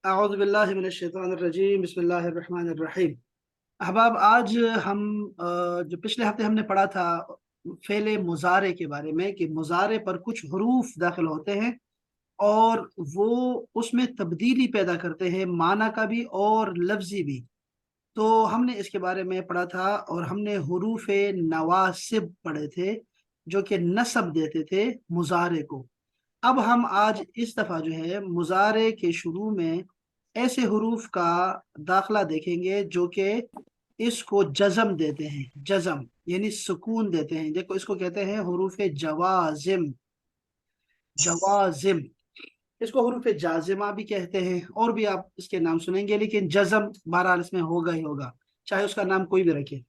अऊज़ु बिल्लाहि मिनश शैतानिर रजीम बिस्मिल्लाहिर रहमानिर रहीम। अहबाब, आज हम जो पिछले हफ्ते हमने पढ़ा था फ़ेले मुज़ारे के बारे में कि मुज़ारे पर कुछ हरूफ दाखिल होते हैं और वो उसमें तब्दीली पैदा करते हैं, माना का भी और लफ्ज़ी भी। तो हमने इसके बारे में पढ़ा था और हमने हरूफ़े नवासिब पढ़े थे जो कि नस्ब देते थे मुज़ारे को। अब हम आज इस दफा जो है मुजारे के शुरू में ऐसे हुरूफ का दाखला देखेंगे जो कि इसको जज़म देते हैं। जज़म यानी सुकून देते हैं। देखो, इसको कहते हैं हुरूफ जवाजिम। जवाजिम, इसको हुरूफ जाजिमा भी कहते हैं और भी आप इसके नाम सुनेंगे, लेकिन जज़म बहरहाल इसमें होगा ही होगा, चाहे उसका नाम कोई भी रखे।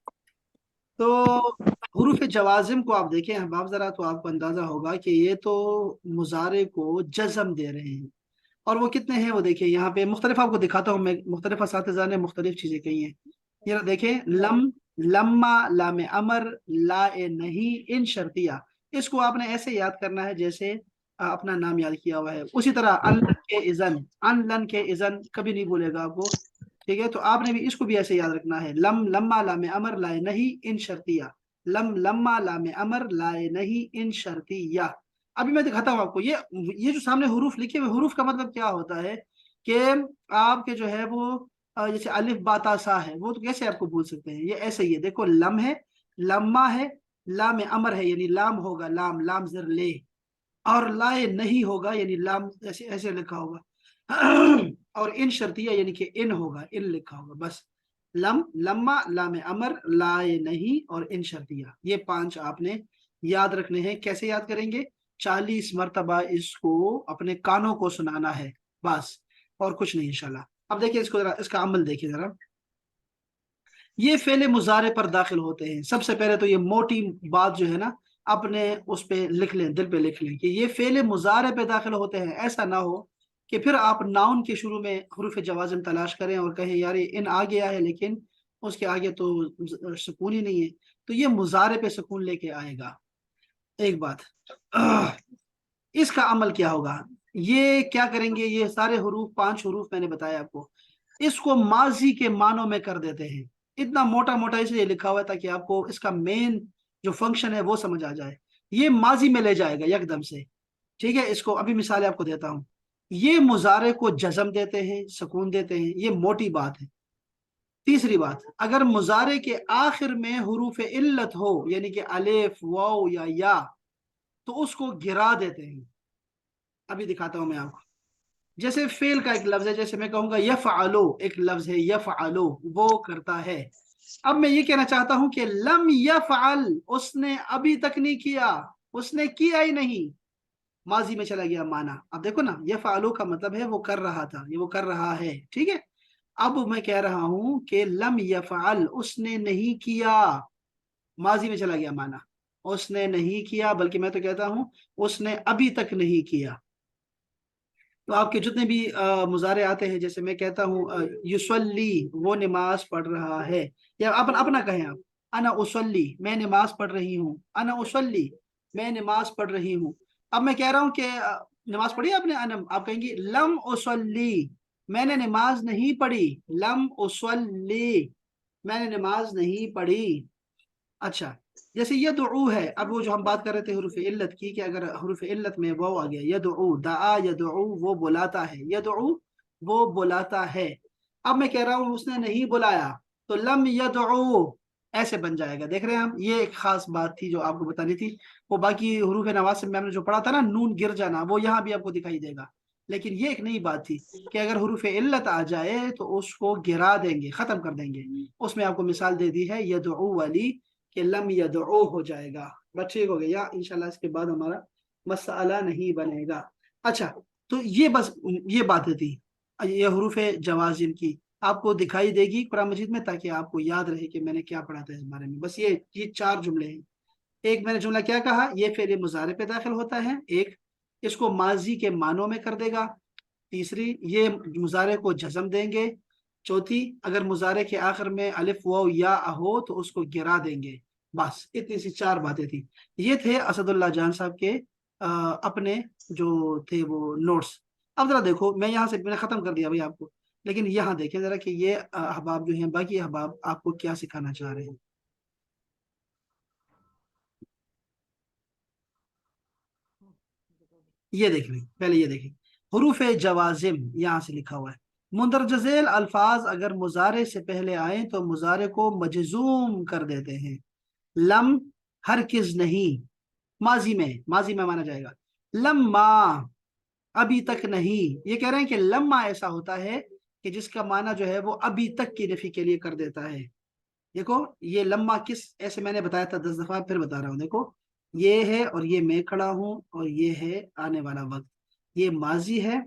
तो हुरूफ जवाजिम को आप देखें अहबाब जरा, तो आपको अंदाजा होगा कि ये तो मुजारे को जज़म दे रहे हैं। और वो कितने हैं वो देखिए, यहाँ पे मुख्तलिफ आपको दिखाता हूँ मैं। मुख्तलिफ असातिज़ा ने मुख्तलिफ चीजें कही हैं। ये देखें, लम्मा, लाम अमर, ला ए नहीं, इन शर्तिया। इसको आपने ऐसे याद करना है जैसे अपना नाम याद किया हुआ है। उसी तरह अनलन के इज़न, अनलन के इज़न कभी नहीं भूलेगा आपको। ठीक है, तो आपने भी इसको भी ऐसे याद रखना है। लम्मा लाम अमर लाए नहीं इन शर्तिया। लम्मा लाम अमर लाए नहीं इन शर्तिया। अभी मैं दिखाता हूँ आपको। ये जो सामने हुरूफ लिखे हुए, हुरूफ का मतलब क्या होता है कि आपके जो है वो जैसे अलिफ बाता सा है, वो तो कैसे आपको बोल सकते हैं, ये ऐसे ही है। देखो, लम है, लम्मा है, लाम अमर है यानी लाम होगा, लाम लाम जर ले, और लाए नहीं होगा यानी लाम ऐसे ऐसे लिखा होगा और इन शर्तिया यानी कि इन होगा, इन लिखा होगा। बस लम्मा, लाम अमर, लाए नहीं और इन शर्तिया, ये पांच आपने याद रखने हैं। कैसे याद करेंगे? 40 मरतबा इसको अपने कानों को सुनाना है, बस, और कुछ नहीं इंशाल्लाह। अब देखिए इसको जरा, इसका अमल देखिए जरा। ये फेले मुजारे पर दाखिल होते हैं। सबसे पहले तो ये मोटी बात जो है ना, अपने उस पे लिख लें, दिल पे लिख लें कि ये फेले मुजारे पे दाखिल होते हैं। ऐसा ना हो कि फिर आप नाउन के शुरू में हरूफ जवाज़िम तलाश करें और कहें यार ये इन आ गया है लेकिन उसके आगे तो सुकून ही नहीं है। तो ये मुजारे पे सुकून लेके आएगा। एक बात, इसका अमल क्या होगा? ये क्या करेंगे? ये सारे हरूफ, पांच हरूफ मैंने बताया आपको, इसको माजी के मानों में कर देते हैं। इतना मोटा मोटा इसलिए लिखा हुआ है ताकि आपको इसका मेन जो फंक्शन है वो समझ आ जाए। ये माजी में ले जाएगा एकदम से। ठीक है, इसको अभी मिसाल आपको देता हूं। ये मुजारे को जज़म देते हैं, सुकून देते हैं, ये मोटी बात है। तीसरी बात, अगर मुजारे के आखिर में हुरूफ इल्लत हो यानी कि अलिफ, वाव या, तो उसको गिरा देते हैं। अभी दिखाता हूं मैं आपको। जैसे फेल का एक लफ्ज है, जैसे मैं कहूंगा यफ़अलु, एक लफ्ज है यफ़अलु, वो करता है। अब मैं ये कहना चाहता हूं कि लम यफ़अल, उसने अभी तक नहीं किया, उसने किया ही नहीं, माजी में चला गया माना। अब देखो ना, यफ़अलु का मतलब है वो कर रहा था, ये वो कर रहा है। ठीक है, अब मैं कह रहा हूं कि लम यफ़अल, उसने नहीं किया, माजी में चला गया माना। उसने नहीं किया, बल्कि मैं तो कहता हूं उसने अभी तक नहीं किया। तो आपके जितने भी मुजारे आते हैं, जैसे मैं कहता हूँ युसल्ली, वो नमाज पढ़ रहा है, या अपना अपना कहें आप, अना उसल्ली, मैं नमाज पढ़ रही हूँ, अना उसल्ली, मैं नमाज पढ़ रही हूँ। अब मैं कह रहा हूँ कि नमाज पढ़ी आपने, अनम, आप कहेंगे लम उसल्ली, मैंने नमाज नहीं पढ़ी, लम उसल्ली, मैंने नमाज नहीं पढ़ी। अच्छा, जैसे ये दुऊ है। अब वो जो हम बात कर रहे थे हरूफ इल्लत की, कि अगर हरूफ इल्लत में वाव आ गया, यदऊ, दा यदऊ, वो बुलाता है, यदऊ, वो बुलाता है। अब मैं कह रहा हूं उसने नहीं बुलाया, तो लम यदऊ ऐसे बन जाएगा। देख रहे हैं हम, ये एक खास बात थी जो आपको बतानी थी। वो बाकी हरूफ नवासिब में हमने जो पढ़ा था ना, नून गिर जाना, वो यहाँ भी आपको दिखाई देगा। लेकिन ये एक नई बात थी कि अगर हरूफ इल्लत आ जाए तो उसको गिरा देंगे, खत्म कर देंगे। उसमें आपको मिसाल दे दी है यदऊ वाली, कि लम यदऊ हो जाएगा। बस ठीक हो गया इंशाल्लाह, इसके बाद हमारा मसला नहीं बनेगा। अच्छा, तो ये बस ये बातें थी ये हरूफ जवाजिम की, आपको दिखाई देगी कुरान मजीद में, ताकि आपको याद रहे कि मैंने क्या पढ़ा था इस बारे में। बस ये चार जुमले हैं। एक मैंने जुमला क्या कहा, ये फेल मुजारे पे दाखिल होता है। एक, इसको माजी के मानों में कर देगा। तीसरी, ये मुजारे को जज़म देंगे। चौथी, अगर मुजारे के आखिर में अलिफ वाव या हो तो उसको गिरा देंगे। बस इतनी सी चार बातें थी। ये थे असदुल्ला जान साहब के अपने जो थे वो नोट्स। अब जरा देखो, मैं यहाँ से मैंने खत्म कर दिया भाई आपको, लेकिन यहाँ देखें जरा कि ये अहबाब जो हैं, बाकी अहबाब आपको क्या सिखाना चाह रहे हैं। ये देख लें, पहले ये देखें, हरूफ जवाजिम यहाँ से लिखा हुआ है, मुंदरजजेल अल्फाज अगर मुजारे से पहले आए तो मुजारे को मजजूम कर देते हैं। लम हरगिज नहीं, माजी में माना जाएगा। लम्मा अभी तक नहीं, ये कह रहे हैं कि लम्मा ऐसा होता है कि जिसका माना जो है वो अभी तक की नफी के लिए कर देता है। देखो ये लम्मा किस, ऐसे मैंने बताया था 10 दफा, फिर बता रहा हूँ। देखो ये है और ये मैं खड़ा हूं और ये है आने वाला वक्त, ये माजी है,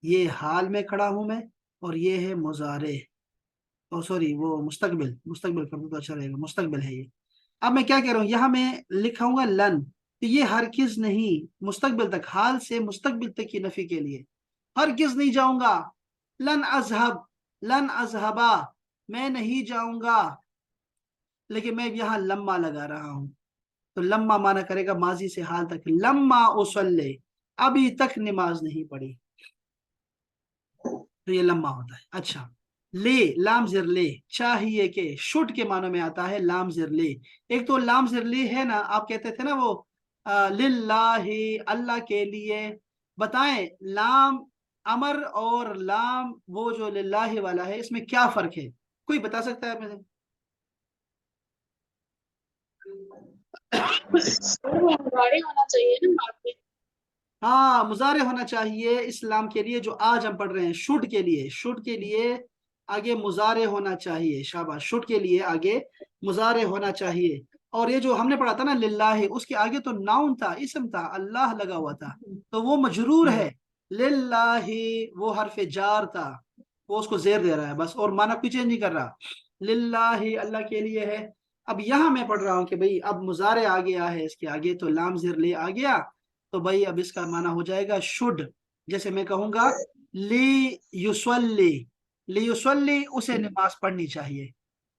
ये हाल में खड़ा हूं मैं, और ये है मुजारे, ओ सॉरी वो मुस्तकबिल, मुस्तकबिल कर दो तो अच्छा रहेगा, मुस्तकबिल है ये। अब मैं क्या कह रहा हूँ, यहाँ मैं लिखाऊंगा लन, तो ये हरगिज नहीं, मुस्तकबिल तक, हाल से मुस्तकबिल तक की नफी के लिए हरगिज नहीं जाऊंगा। लन अजहब, लन अजहबा, मैं नहीं जाऊंगा, लेकिन मैं यहाँ लम्मा लगा रहा हूं, तो लम्मा माना करेगा माजी से हाल तक, लम्मा उसल्ले, अभी तक नमाज नहीं पढ़ी, तो ये लम्मा होता है। अच्छा, ले, लाम जिर ले, चाहिए के, शुड के मानों में आता है लाम जिर ले। एक तो लाम जिर ले है ना, आप कहते थे ना वो लिल्लाहि, अल्लाह के लिए। बताएं लाम अमर और लाम वो जो लिल्लाहि वाला है, इसमें क्या फर्क है, कोई बता सकता है आप में? मुजारे होना चाहिए ना वहाँ पे। हाँ, मुजारे होना चाहिए इस्लाम के लिए, जो आज हम पढ़ रहे हैं, शुड के लिए, शुड के लिए आगे मुजारे होना चाहिए, शाबाश, शुड के लिए आगे मुजारे होना चाहिए। और ये जो हमने पढ़ा था ना लिल्लाहि, उसके आगे तो नाउन था, इसम था, अल्लाह लगा हुआ था, तो वो मजरूर है। लिल्लाहि वो हरफ जार था, वो उसको जेर दे रहा है बस, और माना कुछ चेंज नहीं कर रहा, लिल्लाहि अल्लाह के लिए है। अब यहाँ मैं पढ़ रहा हूँ कि भाई अब मुजारे आ गया है इसके आगे, तो लाम जेर ले आ गया, तो भाई अब इसका माना हो जाएगा शुड। जैसे मैं कहूंगा ली युसल्ली, ली युसल्ली उसे नमाज पढ़नी चाहिए,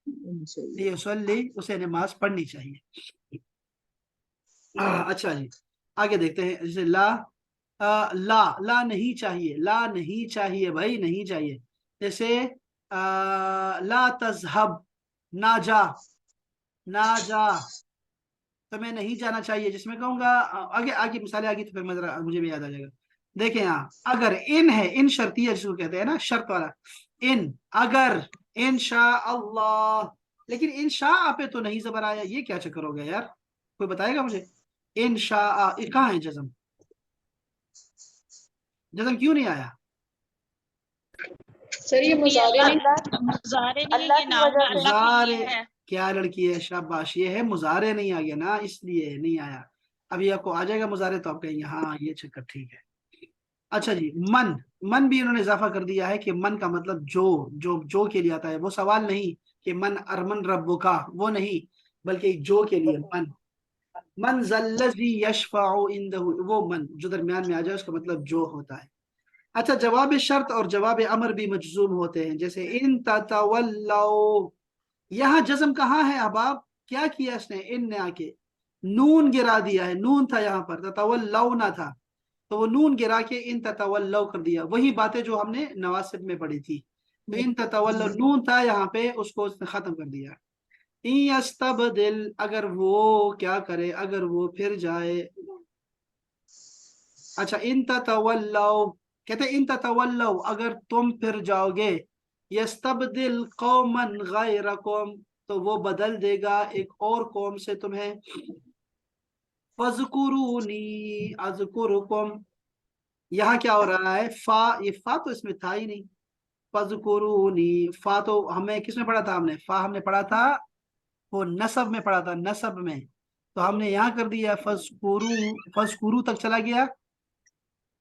ली युसल्ली उसे नमाज पढ़नी चाहिए। अच्छा जी, आगे देखते हैं, जैसे ला, ला नहीं चाहिए, ला नहीं चाहिए भाई, नहीं चाहिए। जैसे ला तजहब, ना जा, ना जा, तो मैं नहीं जाना चाहिए, जिसमें कहूंगा आगे आगे मिसालें आगे तो फिर मैं जरा मुझे भी याद आ जाएगा। देखें यहाँ, अगर इन है, इन शर्तिया जिसको कहते हैं ना, शर्त वाला, इन, अगर, इंशा अल्लाह, लेकिन इंशा पे तो नहीं जबर आया, ये क्या चक्कर हो गया यार, कोई बताएगा मुझे? इंशा कहाँ है जज्म, जज्म क्यों नहीं आया? सर ये ये मुजारे नहीं, मुजारे नहीं है, अल्लाह ये की नाम वजह से। अल्लाह के मुजारे, लिए है। क्या लड़की है, शाबाश, ये है मुजारे नहीं आ गया ना, इसलिए नहीं आया। अभी आपको आ जाएगा मुजारे तो आप कहेंगे हाँ ये चक्कर ठीक है। अच्छा जी, मन, मन भी इन्होंने इजाफा कर दिया है कि मन का मतलब जो के लिए आता है, वो सवाल नहीं कि मन अरमन रब्बो का, वो नहीं, बल्कि जो के लिए मन, मन जल्लजी यशफाउ इंदहु, वो मन जो दरमियान में आ जाए उसका मतलब जो होता है। अच्छा, जवाब शर्त और जवाब अमर भी मजजूम होते हैं, जैसे इन ततवल्लौ, यहाँ जज्म कहाँ है अहबाब, क्या किया इसने, इन ने आके नून गिरा दिया है, नून था यहाँ पर, ततवल्लौ ना था, तो वो नून गिरा के इन ततवल्लौ कर दिया, वही बातें जो हमने नवासिब में पढ़ी थी। तो इन ततवल्लौ नून था यहाँ पे, उसको उसने खत्म कर दिया। इन यस्तबदिल, अगर वो क्या करे, अगर वो फिर जाए। अच्छा, इन ततवल्लौ, कहते इन ततवल्लौ अगर तुम फिर जाओगे, यस्तबदिल कौमन गैरकुम, तो वो बदल देगा एक और कौम से तुम्हें। फज़कुरूनी अज़कुरुकुम, यहाँ क्या हो रहा है, फा, ये फा तो इसमें था ही नहीं, फज़कुरूनी, फा तो हमें किसमें पढ़ा था, हमने फा हमने पढ़ा था वो नसब में पढ़ा था, नसब में, तो हमने यहाँ कर दिया फज़कुरू, फज़कुरू तक चला गया,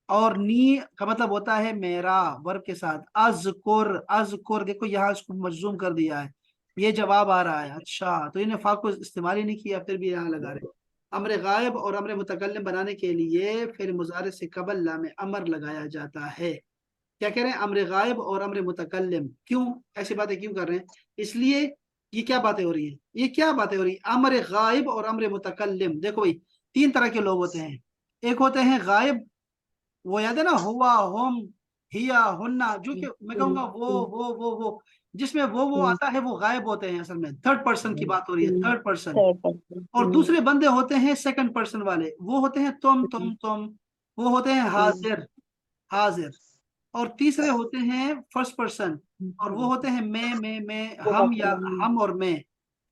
और नी का मतलब होता है मेरा, वर्ब के साथ, अज़कुर, अज़कुर, देखो यहाँ इसको मजजूम कर दिया है, ये जवाब आ रहा है। अच्छा, तो इन्हें फा को इस्तेमाल ही नहीं किया, फिर भी यहाँ लगा रहे। अम्र गायब और अम्र मुतकल्लिम बनाने के लिए फिर मुजारे से कबल लाम अमर लगाया जाता है। क्या कह रहे हैं, अम्र गायब और अम्र मुतकल्लिम, क्यों ऐसी बातें क्यों कर रहे हैं, इसलिए ये क्या बातें हो रही है, ये क्या बातें हो रही है, अम्र गायब और अम्र मुतकल्लिम। देखो भाई, तीन तरह के लोग होते हैं, एक होते हैं गायब, वो याद है ना, हुआ, हुम, हिया, हुन्ना, जो कि मैं कहूंगा वो जिसमें वो आता है वो गायब होते हैं, असल में थर्ड पर्सन की बात हो रही है, थर्ड पर्सन। Third person. और दूसरे बंदे होते हैं सेकंड पर्सन वाले, वो होते हैं तुम, वो होते हैं हाजिर, हाजिर। और तीसरे होते हैं फर्स्ट पर्सन, और वो होते हैं मैं, हम या हम और मैं।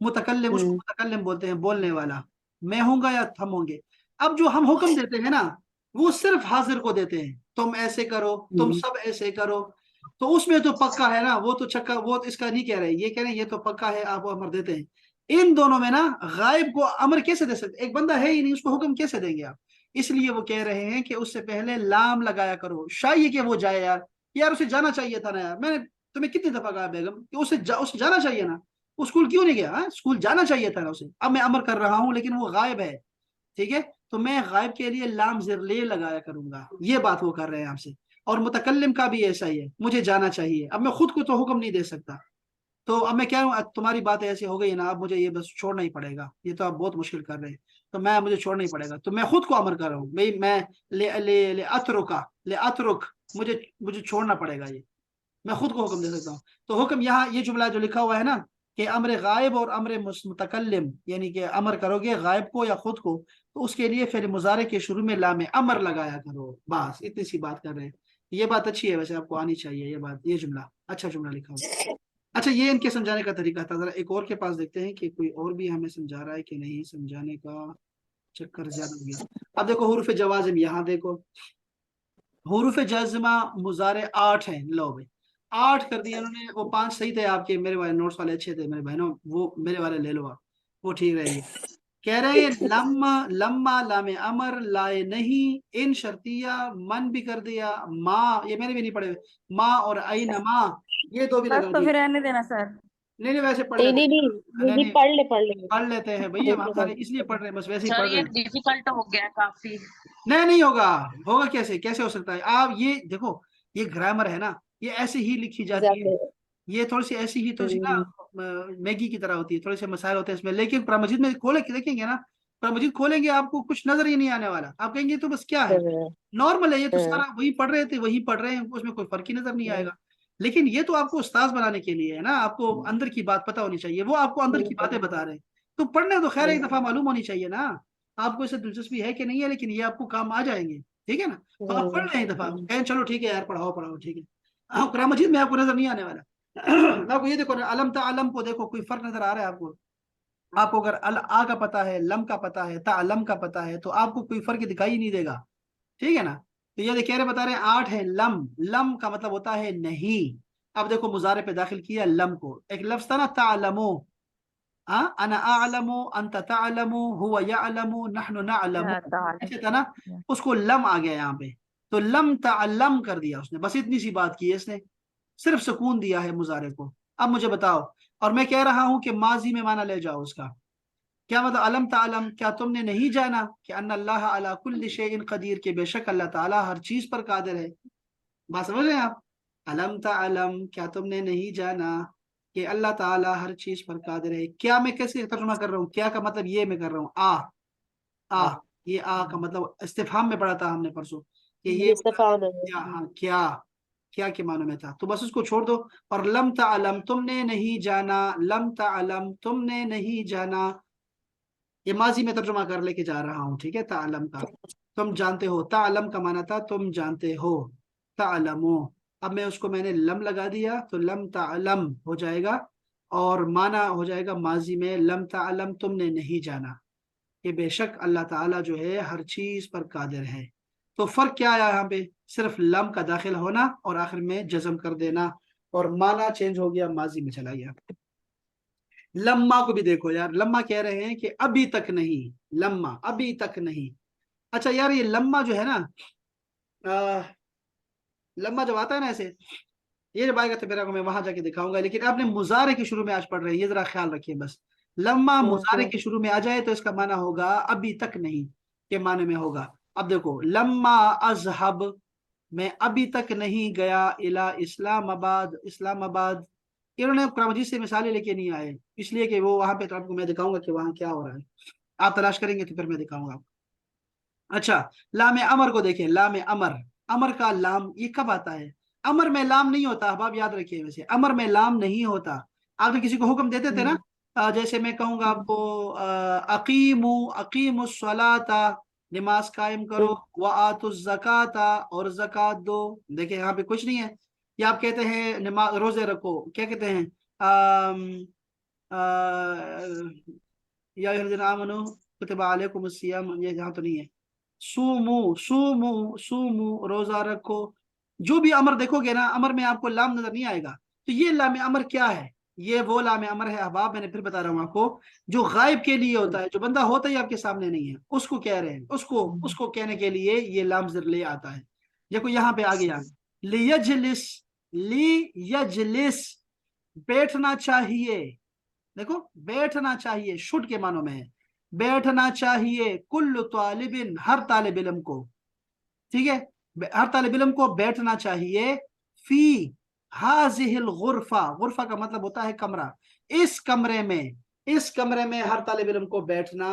मुतकल्लिम, उसको मुतकल्लिम बोलते हैं, बोलने वाला। मैं हूंगा या हम होंगे। अब जो हम हुक्म देते हैं ना, वो सिर्फ हाजिर को देते हैं, तुम ऐसे करो, तुम सब ऐसे करो। तो उसमें तो पक्का है ना, वो तो चक्का, वो इसका नहीं कह रहे, ये कह रहे हैं ये तो पक्का है, आप वो अमर देते हैं। इन दोनों में ना गायब को अमर कैसे दे सकते, एक बंदा है ही नहीं, उसको हुक्म कैसे देंगे आप। इसलिए वो कह रहे हैं कि उससे पहले लाम लगाया करो, शायद कि वो जाए यार, यार उसे जाना चाहिए था ना यार, मैंने तुम्हें कितनी दफा कहा बेगम कि उसे जाना चाहिए ना, वो स्कूल क्यों नहीं गया, हाँ? स्कूल जाना चाहिए था ना उसे। अब मैं अमर कर रहा हूँ लेकिन वो गायब है, ठीक है, तो मैं गायब के लिए लाम ज़िर लगाया करूंगा, ये बात वो कर रहे हैं आपसे। और मुतकल्लिम का भी ऐसा ही है, मुझे जाना चाहिए, अब मैं खुद को तो हुक्म नहीं दे सकता। तो अब मैं क्या हूँ, तुम्हारी बात ऐसी हो गई ना, अब मुझे ये बस छोड़ना ही पड़ेगा, ये तो आप बहुत मुश्किल कर रहे हैं। तो मैं, मुझे छोड़ना ही पड़ेगा, तो मैं खुद को अमर कर रहा हूँ भाई, मैं ले अतरुका, ले अतरुक, मुझे मुझे छोड़ना पड़ेगा ये, मैं खुद को हुक्म दे सकता हूँ। तो हुक्म यहाँ ये जुमला जो लिखा हुआ है ना, कि अमर गायब और अमर मुतकल्लिम, यानी कि अमर करोगे गायब को या खुद को, तो उसके लिए फिर मुजारे के शुरू में लाम अमर लगाया करो, बस इतनी सी बात कर रहे हैं। ये बात अच्छी है, वैसे आपको आनी चाहिए ये बात, ये जुमला अच्छा जुमला लिखा हुआ। अच्छा, ये इनके समझाने का तरीका था, जरा एक और के पास देखते हैं कि कोई और भी हमें समझा रहा है कि नहीं, समझाने का चक्कर ज्यादा हो गया। अब देखो हुरूफ जवाजिम, यहाँ देखो हुरूफ जज़्मा मुजारे 8 हैं, लो भाई 8 कर दिए उन्होंने, वो 5 सही थे आपके, मेरे वाले नोट्स वाले अच्छे थे मेरे बहनों, वो मेरे वाले ले लो आप, वो ठीक रहेंगे। कह रहे हैं लम्मा, लम्मा लामे अमर लाए नहीं, इन शर्तिया मन भी कर दिया, माँ ये मैंने भी नहीं पढ़े हुए, माँ और आई नमा, ये दो भी बस लगा तो दिए। फिर रहने देना सर। नहीं नहीं, वैसे पढ़ नहीं लेते नहीं हैं, नहीं, नहीं ये नहीं, पढ़ ले पढ़ लेते हैं भैया, हम सारे इसलिए पढ़ रहे हैं, बस वैसे ही सर पढ़ रहे ये हैं। डिफिकल्ट हो गया काफी। नहीं नहीं होगा, होगा कैसे, कैसे हो सकता है, आप ये देखो, ये ग्रामर है ना, ये ऐसे ही लिखी जाती है, एग्जाम ये थोड़ी सी ऐसी ही, थोड़ी सी ना में। मैगी की तरह होती है, थोड़े से मसाइल होते हैं इसमें, लेकिन कुरान मजीद में खोले के देखेंगे ना, कुरान मजीद खोलेंगे आपको कुछ नजर ही नहीं आने वाला, आप कहेंगे तो बस क्या है, नॉर्मल है, ये तो सारा वही पढ़ रहे थे वही पढ़ रहे हैं, उसमें कोई फर्क ही नजर नहीं आएगा। लेकिन ये तो आपको उस्ताद बनाने के लिए है ना, आपको अंदर की बात पता होनी चाहिए, वो आपको अंदर की बातें बता रहे हैं, तो पढ़ने तो खैर एक दफा मालूम होनी चाहिए ना, आपको इससे दिलचस्पी है कि नहीं है, लेकिन ये आपको काम आ जाएंगे, ठीक है ना। तो आप पढ़ लें एक दफा, कहें चलो ठीक है यार, पढ़ाओ पढ़ाओ ठीक है, हाँ, कुरान मजीद में आपको नजर नहीं आने वाला। आपको ये देखो ना, अलम ता अलम को देखो, कोई फर्क नजर आ रहा है आपको, आपको अगर अल आ का पता है, लम का पता है, ता अलम का पता है, तो आपको कोई फर्क दिखाई ही नहीं देगा, ठीक है ना। तो ये कह रहे बता रहे हैं 8 है, लम, लम का मतलब होता है नहीं। अब देखो मुजारे पे दाखिल किया लम को, एक लफ्ज था ना तालमो, हाँ, अना आलमो अंत तालमो हुवा यालमो नहनु नालमो, ऐसे था ना, उसको लम आ गया यहाँ पे, तो लम तालम कर दिया उसने, बस इतनी सी बात की है इसने, सिर्फ सुकून दिया है मुजारे को। अब मुझे बताओ, और मैं कह रहा हूं कि माजी में माना ले जाओ उसका, क्या मतलब, अलम तालम, क्या तुमने नहीं जाना कि अन्न अल्लाह अला कुल्ली शैइन कदीर, के बेशक अल्लाह ताला हर चीज पर कादिर है। बात समझ रहे हैं आप, अलम तालम, क्या तुमने नहीं जाना कि अल्लाह ताला हर चीज पर कादिर है। क्या मैं कैसे तर्जुमा कर रहा हूँ, क्या का मतलब ये मैं कर रहा हूँ, आ, ये आ का मतलब इस्तिफहाम में पढ़ा था हमने परसों, कि ये इस्तेफान है। क्या, हाँ क्या, क्या के मानों में था, तो बस उसको छोड़ दो। और लम तालम, तुमने नहीं जाना, लम तालम, तुमने नहीं जाना, ये माजी में तर्जुमा कर लेके जा रहा हूँ, ठीक है, तालम का, तुम जानते हो, तालम का माना था तुम जानते हो, तालमो, अब मैं उसको मैंने लम लगा दिया, तो लम तालम हो जाएगा, और माना हो जाएगा माजी में, लम तालम, तुमने नहीं जाना कि बेशक अल्लाह ताला जो है हर चीज पर कादिर है। तो फर्क क्या आया यहाँ पे, सिर्फ लम का दाखिल होना और आखिर में जज्म कर देना, और माना चेंज हो गया, माजी में चला गया। लम्मा को भी देखो यार, लम्मा कह रहे हैं कि अभी तक नहीं, लम्मा अभी तक नहीं। अच्छा यार, ये लम्मा जो है ना, आ, लम्मा जब आता है ना ऐसे, ये जब आएगा तो मेरा को मैं वहां जाके दिखाऊंगा, लेकिन आपने मुजारे के शुरू में आज पढ़ रहे हैं, ये जरा ख्याल रखिए बस, लम्मा मुजारे के शुरू में आ जाए तो इसका माना होगा अभी तक नहीं के माने में होगा। अब देखो, लम्मा अजहब, मैं अभी तक नहीं गया, इला इस्लामाबाद, इस्लामाबाद, इन्होंने कुरान मजीद से मिसालें लेके नहीं आए, इसलिए कि वो वहां पे तो आपको मैं दिखाऊंगा कि वहां क्या हो रहा है, आप तलाश करेंगे तो फिर मैं दिखाऊंगा आपको। अच्छा, लाम अमर को देखें, लाम अमर, अमर का लाम ये कब आता है? अमर में लाम नहीं होता, अब आप याद रखिए, वैसे अमर में लाम नहीं होता। आप तो किसी को हुक्म देते थे ना, जैसे मैं कहूंगा आपको अकीमु अकीमु सलाता, नमाज कायम करो, व आतु ज़काता, और ज़कात दो। देखिए यहाँ पे कुछ नहीं है। या आप कहते हैं नमाज रोजे रखो, क्या कहते हैं? या अय्युहल्लज़ीना आमनू कुतिबा अलैकुमुस सियाम, ये यहाँ तो नहीं है। सूमू सूमू सूमू, रोजा रखो। जो भी अमर देखोगे ना, अमर में आपको लाम नजर नहीं आएगा। तो ये लाम अमर क्या है? ये वो लाम अमर है अहबाब, मैंने फिर बता रहा हूँ आपको, जो गायब के लिए होता है, जो बंदा होता ही आपके सामने नहीं है उसको कह रहे हैं, उसको उसको कहने के लिए ये लाम जर ले आता है। देखो यहाँ पे आ गया, लियजलिस, लियजलिस, बैठना चाहिए। देखो बैठना चाहिए शुड के मानों में है, बैठना चाहिए कुल्लु तालिबिन, हर तालिब इल्म को, ठीक है, हर तालिब इल्म को बैठना चाहिए, फी हाजिहिल गुरफा, गुरफा का मतलब होता है कमरा, इस कमरे में, इस कमरे में हर तालिब इल्म को बैठना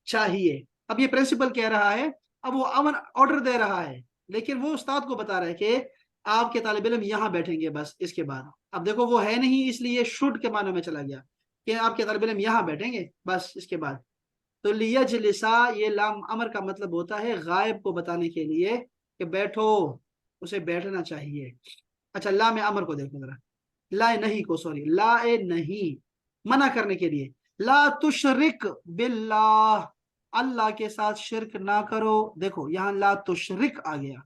चाहिए। अब ये प्रिंसिपल कह रहा है, अब वो अमन ऑर्डर दे रहा है, लेकिन वो उस्ताद को बता रहा है कि आपके तालिब इल्म यहाँ बैठेंगे बस, इसके बाद अब देखो वो है नहीं, इसलिए शुड के मानों में चला गया कि आपके तालिब इल्म यहाँ बैठेंगे बस, इसके बाद। तो लियजलिसा, ये लाम अमर का मतलब होता है गायब को बताने के लिए कि बैठो, उसे बैठना चाहिए। अच्छा ला में अमर को देखो जरा, ला नहीं को, सॉरी, ला ए नहीं, मना करने के लिए, ला तुशरिक बिल्लाह, अल्लाह के साथ शिरक ना करो। देखो यहाँ ला तुशरिक आ गया,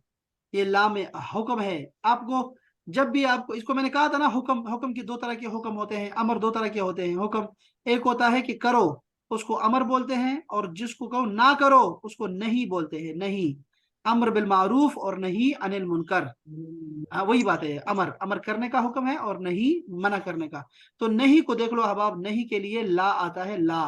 ये ला में हुक्म है आपको। जब भी आपको, इसको मैंने कहा था ना, हुक्म, हुक्म की दो तरह के हुक्म होते हैं, अमर दो तरह के होते हैं। हुक्म एक होता है कि करो, उसको अमर बोलते हैं, और जिसको कहो ना करो उसको नहीं बोलते हैं, नहीं। अमर बिल मारूफ और नहीं अनिल मुनकर, हाँ वही बात है, अमर अमर करने का हुक्म है और नहीं मना करने का। तो नहीं को देख लो अहबाब, नहीं के लिए ला आता है, ला।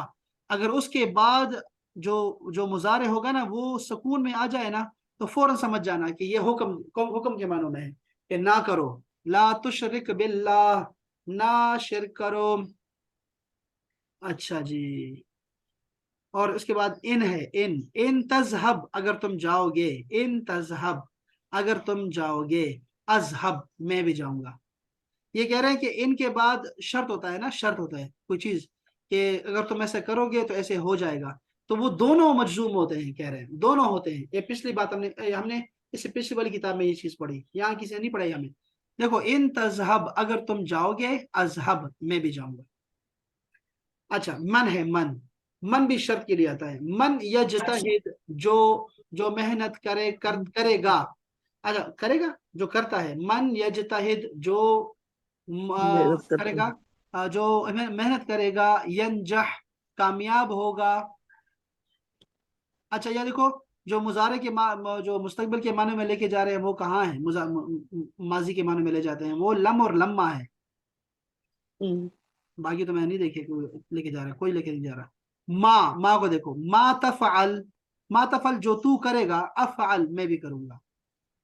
अगर उसके बाद जो जो मुजारे होगा ना वो सुकून में आ जाए ना, तो फौरन समझ जाना कि ये हुक्म, हुक्म के मानों में है कि ना करो, ला तुशरिक बिल्लाह, ना शिरक करो। अच्छा जी, और उसके बाद इन है, इन तजहब, अगर तुम जाओगे, इन तजहब, अगर तुम जाओगे, अजहब, मैं भी जाऊंगा। ये कह रहे हैं कि इनके बाद शर्त होता है ना, शर्त होता है कोई चीज कि अगर तुम ऐसे करोगे तो ऐसे हो जाएगा, तो वो दोनों मजजूम होते हैं, कह रहे हैं दोनों होते हैं। ये पिछली बात हमने हमने इससे पिछली वाली किताब में ये चीज पढ़ी, यहाँ किसी ने नहीं पढ़ाई हमें। देखो इन तजहब, अगर तुम जाओगे, अजहब, मैं भी जाऊंगा। अच्छा मन है, मन, मन भी शर्त के लिए आता है। मन यजतहिद, जो जो मेहनत करेगा, अच्छा करेगा, जो करता है, मन यजतहिद, जो करेगा, जो मेहनत करेगा, यंजह, कामयाब होगा। अच्छा ये देखो, जो मुजारे के जो मुस्तकबिल के माने में लेके जा रहे हैं वो कहाँ है, माजी के माने में ले जाते हैं, वो लम और लम्मा है। बाकी तो मैं नहीं देखे कोई लेके जा रहा है, कोई लेके नहीं जा रहा। माँ को देखो, मा तफअल, मा तफअल, जो तू करेगा, अफअल, मैं भी करूंगा।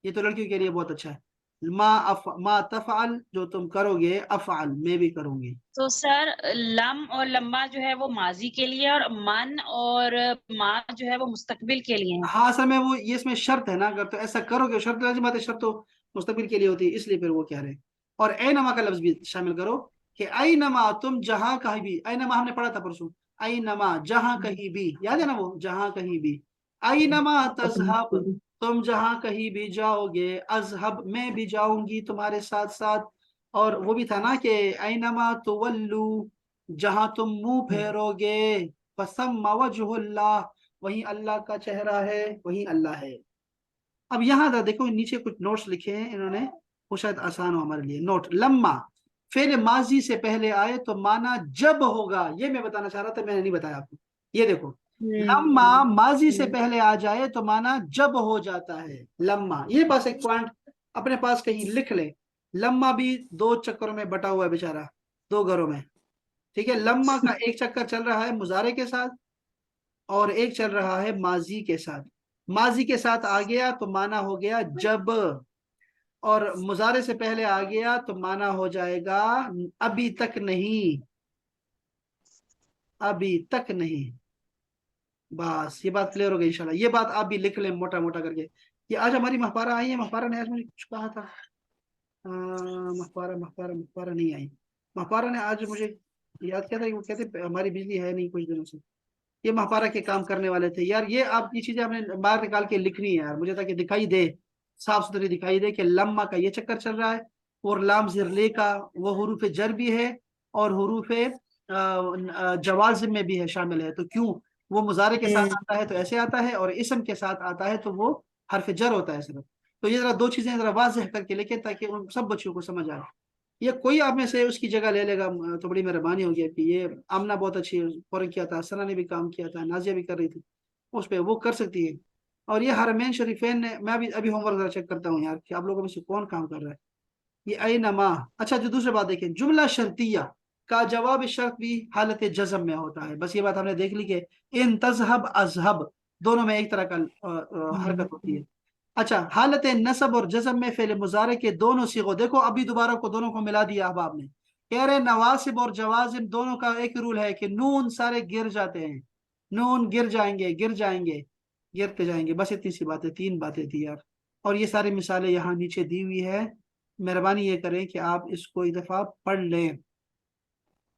ये तो लड़कियों के लिए बहुत अच्छा है। मा तफअल, जो तुम करोगे, अफअल, मैं भी करूंगी। तो सर लम और लम्मा जो है वो माजी के लिए, और मन और माँ जो है वो मुस्तकबिल के लिए है। हाँ असल में वो ये इसमें शर्त है ना, अगर तो ऐसा करोगे, शर्त लाजिम बात है, शर्त तो मुस्तकबिल के लिए होती है, इसलिए फिर वो कह रहे हैं। और ए नमा का लफ्ज भी शामिल करो कि आई नमा, तुम जहां कहीं भी, आई नमा हमने पढ़ा था परसों, आई नमा जहां कहीं भी, याद है ना वो, जहां कहीं भी, आई नमा तजहब, तुम जहां कहीं भी जाओगे, अजहब, मैं भी जाऊंगी तुम्हारे साथ साथ। और वो भी था ना कि आई नमा तुवल्लू, जहां तुम मुंह फेरोगे, फसम्मा वजहुल्लाह, वही अल्लाह का चेहरा है, वही अल्लाह है। अब यहाँ था देखो, नीचे कुछ नोट्स लिखे हैं इन्होंने, वो शायद आसान हो हमारे लिए। नोट, लम्मा फेल माजी से पहले आए तो माना जब होगा, ये मैं बताना चाह रहा था, मैंने नहीं बताया आपको। ये देखो, लम्मा माजी से पहले आ जाए तो माना जब हो जाता है, लम्मा। ये बस एक पॉइंट अपने पास कहीं लिख ले, लम्मा भी दो चक्करों में बटा हुआ है बेचारा, दो घरों में, ठीक है। लम्मा का एक चक्कर चल रहा है मुजारे के साथ, और एक चल रहा है माजी के साथ। माजी के साथ आ गया तो माना हो गया जब, और मुजारे से पहले आ गया तो माना हो जाएगा अभी तक नहीं, अभी तक नहीं। बस ये बात क्लियर हो गई इंशाल्लाह। ये बात आप भी लिख लें मोटा मोटा करके, یہ آج ہماری مہپارہ آئی ہے، مہپارہ نے آج مجھے کچھ کہا تھا، مہپارہ نہیں آئی، مہپارہ نے آج مجھے یاد کیا تھا کہ وہ کہتے ہماری بجلی ہے نہیں کچھ دنوں سے، یہ مہپارہ کے کام کرنے والے تھے یار. یہ آپ یہ چیزیں آپ نے باہر نکال کے لکھنی ہے یار مجھے، تاکہ دکھائی دے، صاف ستھری دکھائی دے کہ لما کا یہ چکر چل رہا ہے، اور لام زرلے کا وہ حروف جر بھی ہے اور حروف جوازم میں بھی ہے، شامل ہے. تو کیوں وہ مضارع کے ساتھ آتا ہے تو ایسے آتا ہے، اور اسم کے ساتھ آتا ہے تو وہ حرف جر ہوتا ہے صرف. تو یہ ذرا دو چیزیں ذرا واضح کر کے لکھیں تاکہ ان سب بچوں کو سمجھ آئے. یہ کوئی آپ میں سے اس کی جگہ لے لے گا تو بڑی مہربانی ہوگی کہ یہ آمنہ بہت اچھی فوراً کیا تھا، سنا نے بھی کام کیا تھا، نازیہ بھی کر رہی تھی، اس پہ وہ کر سکتی ہے. اور یہ حرمین شریفین نے، میں ابھی ہوم ورک ذرا چیک کرتا ہوں یار کہ آپ لوگوں میں سے کون کام کر رہا ہے. یہ اینما. اچھا جو دوسری بات دیکھیں، جملہ شرطیہ کا جواب شرط بھی حالت جزم میں ہوتا ہے. بس یہ بات ہم نے دیکھ لی کہ ان تذهب اذهب دونوں میں ایک طرح کا حرکت ہوتی ہے. اچھا حالت نصب اور جزم میں فعل مضارع کے دونوں صیغوں، دیکھو ابھی دوبارہ کو دونوں کو ملا دیا احباب نے. کہہ رہے نواسب اور جوازم دونوں کا ایک رول ہے کہ نون سارے گر جاتے ہیں، نون گر جائیں گے، گر جائیں گے، گرتے جائیں گے. بس اتنی سی باتیں، 3 باتیں تھی یار. اور یہ ساری مثالیں یہاں نیچے دی ہوئی ہے، مہربانی یہ کریں کہ آپ اس کو ایک دفعہ پڑھ لیں،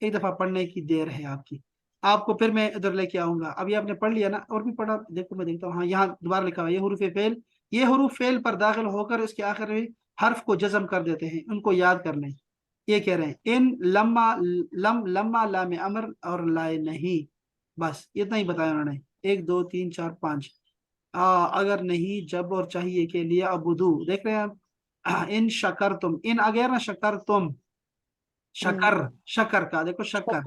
ایک دفعہ پڑھنے کی دیر ہے آپ کی. آپ کو پھر میں ادھر لے کے آؤں گا. ابھی آپ نے پڑھ لیا نا، اور بھی پڑھا، دیکھو میں دیکھتا ہوں. ہاں یہاں دوبارہ لکھا ہوا یہ حروف فعل، یہ حروف فعل پر داخل ہو کر اس کے آخر میں حرف کو جزم کر دیتے ہیں، ان کو یاد کر لیں. یہ کہہ رہے ہیں ان لما لما لام امر اور لائے نہیں، بس اتنا ہی بتایا انہوں نے. 1 2 3 4 5 اگر نہیں جب اور چاہیے کے لیے ابدو. دیکھ رہے ہیں آپ ان شکر تم، ان آ گیا نا شکر تم، شکر شکر کا دیکھو شکر.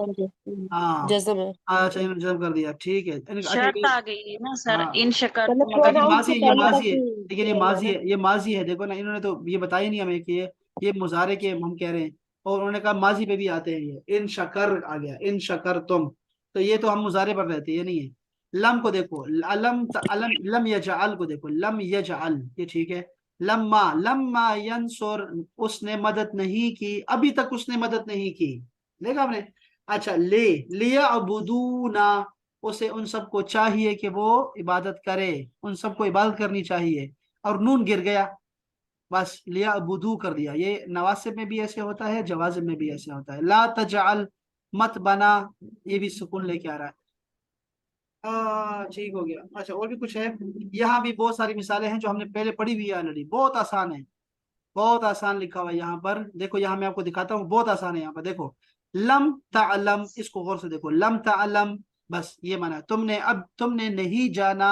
ہاں جزم ہے. اچھا انہوں نے جزم کر دیا، ٹھیک ہے. اچھا شرط آ گئی ہے نا سر، ہاں ان شکر مطلب تم لیکن پروناؤن ماضی سے یہ پہلے ماضی تک ہے، ہی لیکن یہ کیا ماضی ہوا ہے، یہ ماضی ہے. دیکھو نا انہوں نے تو یہ بتایا ہی نہیں ہمیں کہ یہ مضارع کے ہم کہہ رہے ہیں، اور انہوں نے کہا ماضی پہ بھی آتے ہیں. یہ ان شکر آ گیا، ان شکر تم، تو یہ تو ہم مضارع پر رہتے ہیں، یہ نہیں ہے. لم کو دیکھو، لم یجعل کو دیکھو، لم یجعل یہ ٹھیک ہے. لما ینصر اس نے مدد نہیں کی، ابھی تک اس نے مدد نہیں کی، دیکھا ہم نے. اچھا لیعبدونا اسے ان سب کو چاہیے کہ وہ عبادت کرے، ان سب کو عبادت کرنی چاہیے، اور نون گر گیا، بس لیعبدو کر دیا. یہ نواسب میں بھی ایسے ہوتا ہے، جوازب میں بھی ایسے ہوتا ہے. لا تجعل مت بنا، یہ بھی سکون لے کے آ رہا ہے. ٹھیک ہو گیا. اچھا اور بھی کچھ ہے، یہاں بھی بہت ساری مثالیں ہیں جو ہم نے پہلے پڑھی ہوئی ہے آلریڈی، بہت آسان ہے، بہت آسان لکھا ہوا ہے یہاں پر. دیکھو یہاں میں آپ کو دکھاتا ہوں، بہت آسان ہے. یہاں پر دیکھو لم تعلم، اس کو غور سے دیکھو، لم تعلم بس یہ مانا تم نے، اب تم نے نہیں جانا،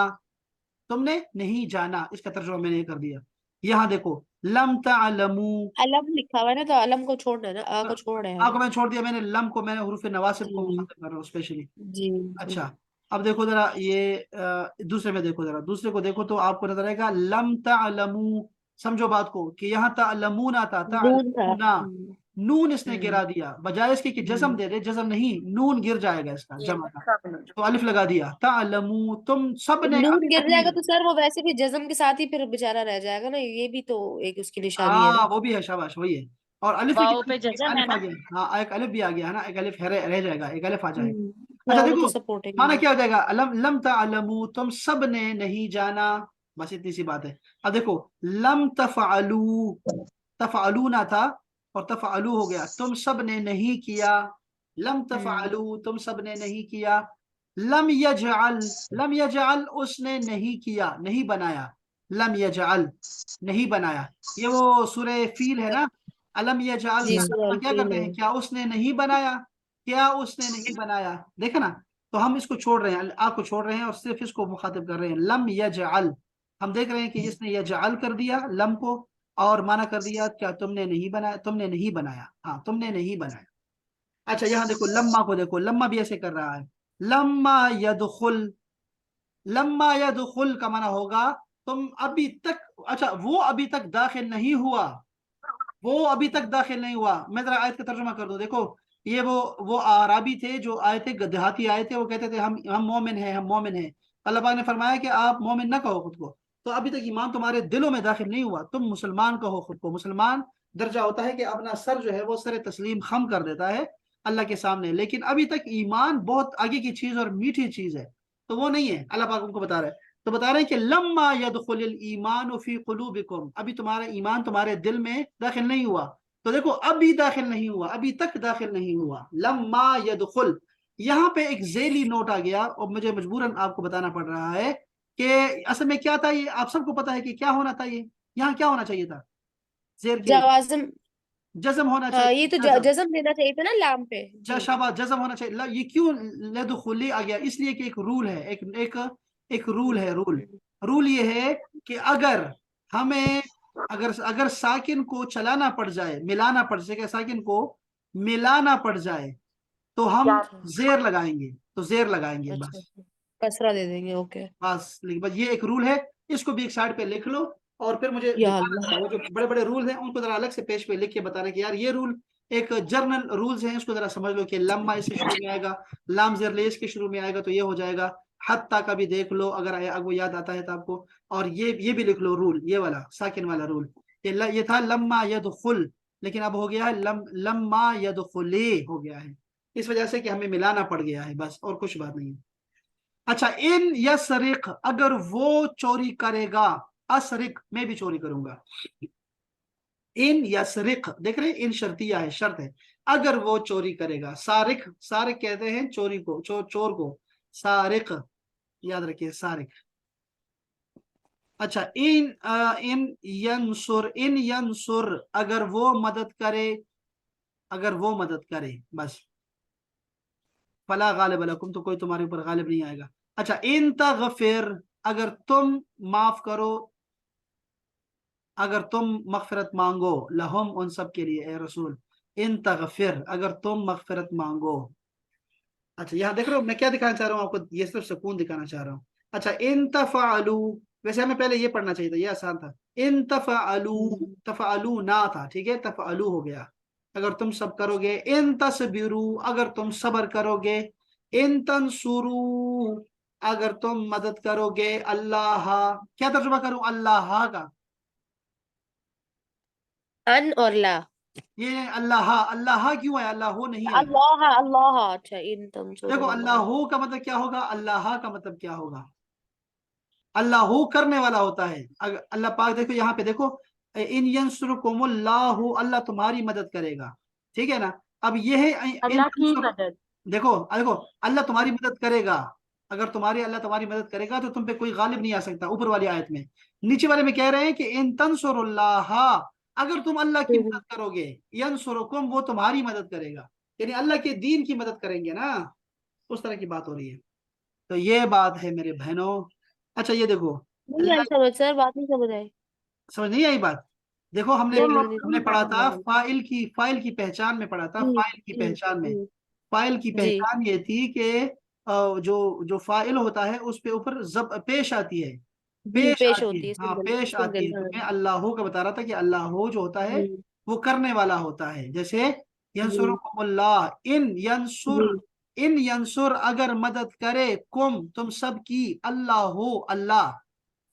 تم نے نہیں جانا، اس کا ترجمہ میں نے یہ کر دیا. یہاں دیکھو لم تعلمو، علم لکھا ہوا ہے نا، تو علم کو چھوڑنا ہے نا، آ کو چھوڑ رہے ہیں آ ہم. کو میں نے چھوڑ دیا، میں نے لم کو میں نے حروف نواسب کو جی مخاطب کر رہا ہوں اسپیشلی. جی. اچھا اب دیکھو ذرا یہ دوسرے میں دیکھو، ذرا دوسرے کو دیکھو تو آپ کو نظر آئے گا لم تعلمو. سمجھو بات کو کہ یہاں تعلمون آتا، نون تھا. تعلمونا، نون اس نے گرا دیا، بجائے اس کے کہ جزم دے دے، جزم نہیں، نون گر جائے گا اس کا جمع کا، تو الف لگا دیا. تعلمو تم سب نے نون ابھی گر تک جائے گا نہیں. تو سر وہ ویسے بھی جزم کے ساتھ ہی پھر بےچارہ رہ جائے گا نا، یہ بھی تو ایک اس کی نشانی ہے نا. ہاں وہ بھی ہے، شاباش وہی ہے. اور الف واؤ پہ ایک جزم ہے الف آ نا. گیا، ہاں ایک الف بھی آ گیا ہے نا، ایک الف رہ جائے گا، ایک الف آ جائے گا. اچھا واؤ تو دیکھو سپورٹنگ مانا ہے. کیا ہو جائے گا، لم تعلمو تم سب نے نہیں جانا، بس اتنی سی بات ہے. اب دیکھو لم تفعلو، تفعلونا تھا اور تفعلو ہو گیا، تم سب نے نہیں کیا. لم تفعلو تم سب نے نہیں کیا. لم یجعل، لم یجعل اس نے نہیں کیا، نہیں بنایا. لم یجعل نہیں بنایا. یہ وہ سورہ فیل ہے نا، الم یجعل جی کا ترجمہ سوال کیا فیل کرتے ہے. ہیں، کیا اس نے نہیں بنایا، کیا اس نے نہیں بنایا. دیکھا نا، تو ہم اس کو چھوڑ رہے ہیں، آپ کو چھوڑ رہے ہیں اور صرف اس کو مخاطب کر رہے ہیں. لم یجعل، ہم دیکھ رہے ہیں کہ اس نے یجعل کر دیا لم کو، اور مانا کر دیا کیا تم نے نہیں بنایا، تم نے نہیں بنایا، ہاں تم نے نہیں بنایا. اچھا یہاں دیکھو لما کو دیکھو، لما بھی ایسے کر رہا ہے. لما یدخل، لما یدخل کا مانا ہوگا تم ابھی تک، اچھا وہ ابھی تک داخل نہیں ہوا، وہ ابھی تک داخل نہیں ہوا. میں ذرا آیت کا ترجمہ کر دوں. دیکھو یہ وہ عربی تھے جو آئے تھے، دیہاتی آئے تھے، وہ کہتے تھے ہم مومن ہیں، ہم مومن ہیں. اللہ پاک نے فرمایا کہ آپ مومن نہ کہو خود کو، تو ابھی تک ایمان تمہارے دلوں میں داخل نہیں ہوا، تم مسلمان کہو خود کو. مسلمان درجہ ہوتا ہے کہ اپنا سر جو ہے وہ سر تسلیم خم کر دیتا ہے اللہ کے سامنے، لیکن ابھی تک ایمان بہت آگے کی چیز اور میٹھی چیز ہے، تو وہ نہیں ہے. اللہ پاک ان کو بتا رہا ہے تو بتا رہے ہیں کہ لما يدخل الایمان فی قلوبکم، ابھی تمہارا ایمان تمہارے دل میں داخل نہیں ہوا. تو دیکھو ابھی داخل نہیں ہوا، ابھی تک داخل نہیں ہوا. لما يدخل، یہاں پہ ایک ذیلی نوٹ آ گیا اور مجھے مجبوراً آپ کو بتانا پڑ رہا ہے کہ اصل میں کیا تھا یہ. آپ سب کو پتا ہے کہ کیا ہونا تھا، یہ یہاں کیا ہونا چاہیے تھا زیر کے جوازم. جزم ہونا ہاں چاہیے. یہ تو جزم، جزم دینا چاہیے تھا نا لام پہ. جی شاباش، جزم ہونا چاہیے. یہ کیوں لدخلی آ گیا؟ اس لیے کہ ایک رول ہے، ایک رول ہے. رول یہ ہے کہ اگر ہمیں اگر ساکن کو چلانا پڑ جائے، ملانا پڑ جائے، ساکن کو ملانا پڑ جائے تو ہم زیر لگائیں گے، تو زیر لگائیں گے اچھا بس. کسرہ دے دیں گے. اوکے بس یہ ایک رول ہے، اس کو بھی ایک سائڈ پہ لکھ لو اور پھر مجھے یا دکھانا اللہ. تھا وہ جو بڑے بڑے رول ہیں ان کو ذرا الگ سے پیج پہ لکھ کے بتانا کہ یار یہ رول ایک جرنل رولز ہیں، اس کو ذرا سمجھ لو کہ لما اس کے شروع میں آئے گا، لام زیر لیس کے شروع میں آئے گا تو یہ ہو جائے گا. حتی کا بھی دیکھ لو اگر وہ یاد آتا ہے تو آپ کو. اور یہ بھی لکھ لو رول، یہ والا ساکن والا رول. یہ تھا لما يدخل، لیکن اب ہو گیا ہے لما يدخلی ہو گیا ہے، اس وجہ سے کہ ہمیں ملانا پڑ گیا ہے بس، اور کچھ بات نہیں ہے. اچھا، ان یسرق، اگر وہ چوری کرے گا. اسرق، میں بھی چوری کروں گا. ان یسرق، دیکھ رہے ان شرطیہ ہے، شرط ہے. اگر وہ چوری کرے گا. سارق کہتے ہیں چوری کو، چور کو. سارق یاد رکھیے، سارق. اچھا، ان ینصر، اگر وہ مدد کرے، بس. فلا غالب لکم، تو کوئی تمہارے اوپر غالب نہیں آئے گا. اچھا، ان تغفر، اگر تم معاف کرو، اگر تم مغفرت مانگو. لہم، ان سب کے لیے اے رسول. ان تغفر، اگر تم مغفرت مانگو. اچھا یہاں دیکھ رہے ہو میں کیا دکھانا چاہ رہا ہوں آپ کو؟ یہ صرف سکون دکھانا چاہ رہا ہوں. اچھا، ان تفعلوا، ویسے ہمیں پہلے یہ پڑھنا چاہیے تھا، یہ آسان تھا. ان تفعلوا نہ تھا، ٹھیک ہے، تفعلوا ہو گیا. اگر تم سب کرو گے. ان تصبروا، اگر تم صبر کرو گے. ان تنصروا، اگر تم مدد کرو گے. اللہ، کیا ترجمہ کروں اللہ کا؟ ان اور لا. یہ اللہ کیوں ہے؟ اللہ ہو نہیں ہے. اللہ. اچھا ان تنصروا دیکھو اللہ اللہ. ہو کا مطلب کیا ہوگا، اللہ کا مطلب کیا ہوگا؟ اللہ ہو کرنے والا ہوتا ہے. اللہ پاک دیکھو یہاں پہ دیکھو، ان ینصرکم اللہ، اللہ تمہاری مدد کرے گا، ٹھیک ہے نا. اب یہ ہے اللہ کی مدد. دیکھو اللہ تمہاری مدد کرے گا. اگر اللہ تمہاری مدد کرے گا تو تم پہ کوئی غالب نہیں آ سکتا. اوپر والی آیت میں، نیچے والے میں کہہ رہے ہیں کہ ان تنصر اللہ، اگر تم اللہ کی مدد کرو گے. ینصرکم، وہ تمہاری مدد کرے گا، یعنی اللہ کے دین کی مدد کریں گے نا، اس طرح کی بات ہو رہی ہے. تو یہ بات ہے میرے بہنوں. اچھا یہ دیکھو، نہیں اللہ، آئی سمجھ سر، بات نہیں سمجھ آئی. سمجھ نہیں آئی بات؟ دیکھو ہم نے پڑھا تھا فائل کی پہچان میں پڑھا تھا. فائل کی پہچان میں، فائل کی جی پہچان یہ تھی کہ جو فائل ہوتا ہے اس پہ اوپر پیش آتی ہے، جی پیش پیش آتی ہے، ہوتی ہے ہاں سنگل پیش آتی سنگل. ہے. تو ہاں میں اللہ کا بتا رہا تھا کہ اللہ جو ہوتا ہے جی وہ کرنے والا ہوتا ہے. جیسے جی ینصرکم اللہ، جی ان ینصر، اگر مدد کرے. تم سب کی. اللہ.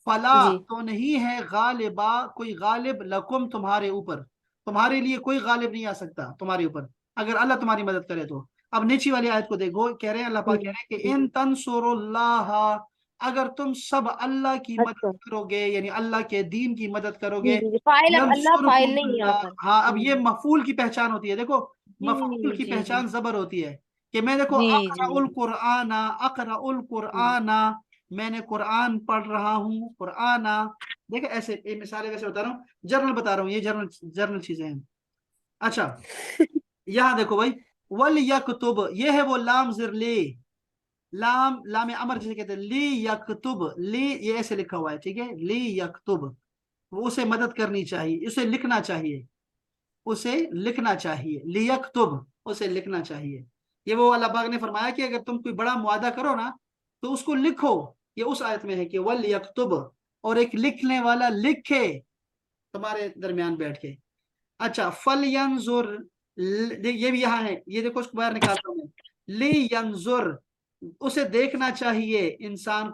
فلا، جی تو نہیں ہے غالبا، کوئی غالب. لکم، تمہارے اوپر، تمہارے لیے کوئی غالب نہیں آ سکتا تمہارے اوپر اگر اللہ تمہاری مدد کرے تو. اب نیچی والی آیت کو دیکھو، کہہ رہے ہیں اللہ پاک کہہ رہے ہیں کہ ان تنصر اللہ، اگر تم سب اللہ کی اچھا. مدد کرو گے، یعنی اللہ کے دین کی مدد کرو جی گے. جی فائل، اب اللہ فائل ینصرکم نہیں یہاں اللہ، پر. ہاں اب یہ مفعول کی پہچان ہوتی ہے. دیکھو جی مفعول کی جی جی پہچان زبر ہوتی ہے کہ میں دیکھو جی اقرأ القرآن، میں نے قرآن پڑھ رہا ہوں. قرآن، دیکھیں ایسے مثالیں ویسے بتا رہا ہوں، جرنل بتا رہا ہوں، یہ جرنل چیزیں ہیں. اچھا یہاں دیکھو بھائی، وَلْيَكْتُبْ، یہ ہے وہ لام زر لے، لام امر جسے کہتے ہیں. لی یکتب، لی یہ ایسے لکھا ہوا ہے، ٹھیک ہے. لی یکتب، وہ اسے مدد کرنی چاہیے، اسے لکھنا چاہیے، اسے لکھنا چاہیے. لی یکتب، اسے لکھنا چاہیے. یہ وہ اللہ پاک نے فرمایا کہ اگر تم کوئی بڑا معاہدہ کرو نا تو اس کو لکھو. یہ اس آیت میں ہے کہ وَلْيَكْتُبْ، اور ایک لکھنے والا لکھے تمہارے درمیان بیٹھ کے. اچھا، فَلْيَنْظُرْ، یہ بھی یہاں ہے، یہ دیکھو اس کو باہر نکالتا ہوں میں. لِيَنْظُرْ، اسے دیکھنا چاہیے، انسان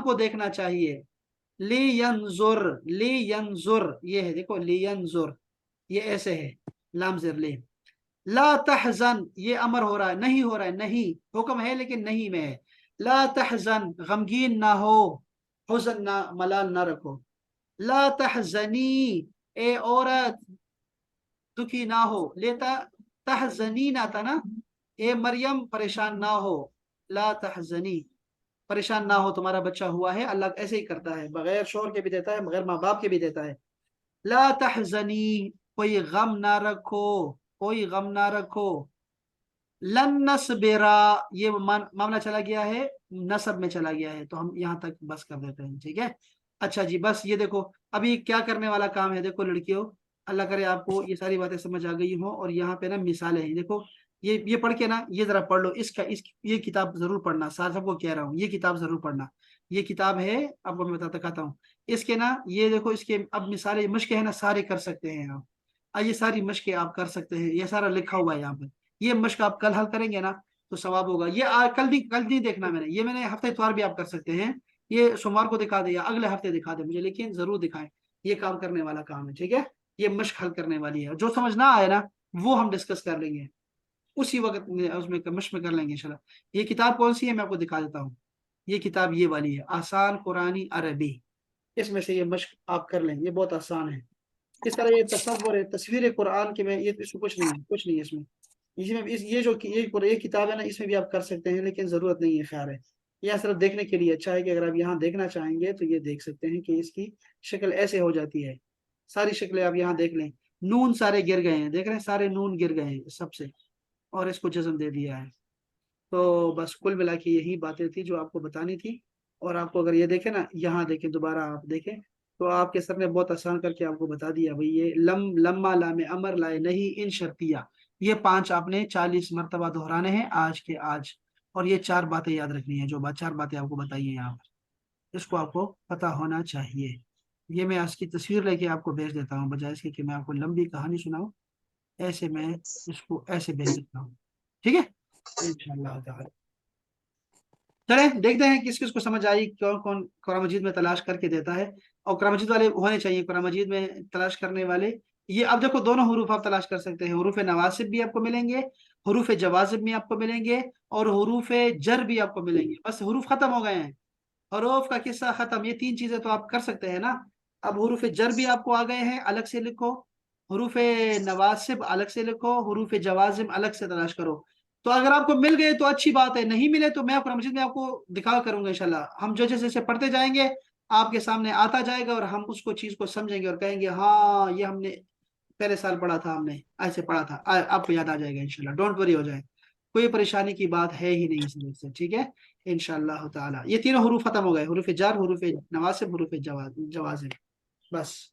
کو دیکھنا چاہیے. لِيَنْظُرْ، یہ ہے دیکھو لِيَنْظُرْ، یہ ایسے ہے لام زر لے. لا تحزن، یہ امر ہو رہا ہے، نہیں ہو رہا ہے، نہیں حکم ہے لیکن نہیں میں ہے. لا تحزن، غمگین نہ ہو، हुज़न ना, मलाल ना रखो। ला तहज़नी, ए औरत दुखी ना हो। लेता तहज़नी ना था ना, ए मरियम परेशान ना हो। ला तहज़नी, परेशान ना हो, तुम्हारा बच्चा हुआ है। अल्लाह ऐसे ही करता है, बगैर शोर के भी देता है, बगैर माँ बाप के भी देता है। ला तहज़नी, कोई गम ना रखो, कोई गम ना रखो। लन नस्बिरा, ये मामला चला गया है, नसब में चला गया है, तो हम यहाँ तक बस कर देते हैं, ठीक है। अच्छा जी, बस ये देखो अभी क्या करने वाला काम है। देखो लड़कियों, अल्लाह करे आपको ये सारी बातें समझ आ गई हो। और यहाँ पे ना मिसालें हैं, देखो ये पढ़ के ना, ये जरा पढ़ लो, ये किताब जरूर पढ़ना, साथ सबको कह रहा हूँ, ये किताब जरूर पढ़ना। ये किताब है, आपको मैं बताता हूँ। इसके ना, ये देखो इसके अब मिसालें मशक़ें है ना, सारे कर सकते हैं आप। ये सारी मशक़ें आप कर सकते हैं, ये सारा लिखा हुआ है यहाँ पर। ये मशक आप कल हल करेंगे ना, तो सवाब होगा। ये कल नहीं देखना मैंने हफ्ते इतवार भी आप कर सकते हैं। ये सोमवार को दिखा दे या अगले हफ्ते दिखा दे मुझे, लेकिन जरूर दिखाएं। ये काम करने वाला काम है, ठीक है। ये मशक हल करने वाली है, जो समझ ना आए ना वो हम डिस्कस कर लेंगे उसी वक्त में, उसमें मशक में कर लेंगे इंशाल्लाह। ये किताब कौन सी है मैं आपको दिखा देता हूँ। ये किताब ये वाली है, आसान कुरानी अरबी। इसमें से ये मशक आप कर लें, ये बहुत आसान है। इस तरह ये तस्वीर है, तस्वीर कुरान के में, ये इसमें कुछ नहीं है इसमें। इसमें ये किताब है ना, इसमें भी आप कर सकते हैं, लेकिन जरूरत नहीं है, ख्याल है। यह सिर्फ देखने के लिए अच्छा है कि अगर आप यहाँ देखना चाहेंगे तो ये देख सकते हैं कि इसकी शक्ल ऐसे हो जाती है। सारी शक्लें आप यहाँ देख लें। नून सारे गिर गए हैं, देख रहे हैं, सारे नून गिर गए हैं सबसे, और इसको जज्म दे दिया है। तो बस कुल मिला के यही बातें थी जो आपको बतानी थी। और आपको अगर ये देखें ना, यहाँ देखें, दोबारा आप देखें, तो आपके सर ने बहुत आसान करके आपको बता दिया भाई। ये लम्मा लामे अमर लाए नहीं इन शर्तिया, ये 5 आपने 40 मरतबा दोहराने हैं आज के आज। और ये 4 बातें याद रखनी है, जो 4 बातें आपको बताई हैं यहाँ पर, इसको आपको पता होना चाहिए। ये मैं आज की तस्वीर लेके आपको भेज देता हूँ, बजाय इसके कि मैं आपको लंबी कहानी सुनाऊँ। ऐसे मैं इसको ऐसे भेज देता हूँ, ठीक है, इंशाअल्लाह ताला। चलें देखते हैं किस किस को समझ आई, कौन कौन कुरान मजीद में तलाश करके देता है। और कुरान मजीद वाले होने चाहिए, कुरान मजीद में तलाश करने वाले। ये अब देखो, दोनों हरूफ आप तलाश कर सकते हैं, हरूफ नवासिब भी आपको मिलेंगे, हरूफ जवाजिब भी आपको मिलेंगे, और हरूफ जर भी आपको मिलेंगे। बस हरूफ खत्म हो गए हैं, हरूफ का किस्सा खत्म। ये 3 चीजें तो आप कर सकते हैं ना। अब हरूफ जर भी आपको आ गए हैं, अलग से लिखो। हरूफ नवासिब अलग से लिखो, हरूफ जवाजिब अलग से तलाश करो। तो अगर आपको मिल गए तो अच्छी बात है, नहीं मिले तो मैं कुरान मजीद में आपको दिखा करूंगा इंशाल्लाह। हम जो जैसे जैसे पढ़ते जाएंगे आपके सामने आता जाएगा, और हम उसको चीज को समझेंगे और कहेंगे हाँ ये हमने पहले साल पढ़ा था, हमने ऐसे पढ़ा था। आपको याद आ जाएगा इंशाल्लाह, डोंट वरी हो जाए। कोई परेशानी की बात है ही नहीं इसमें से, ठीक है, इंशाल्लाह ताला। ये तीनों हरूफ खत्म हो गए, हरूफ जार, हरूफ नवासिब, हरूफ जवाजिब, बस।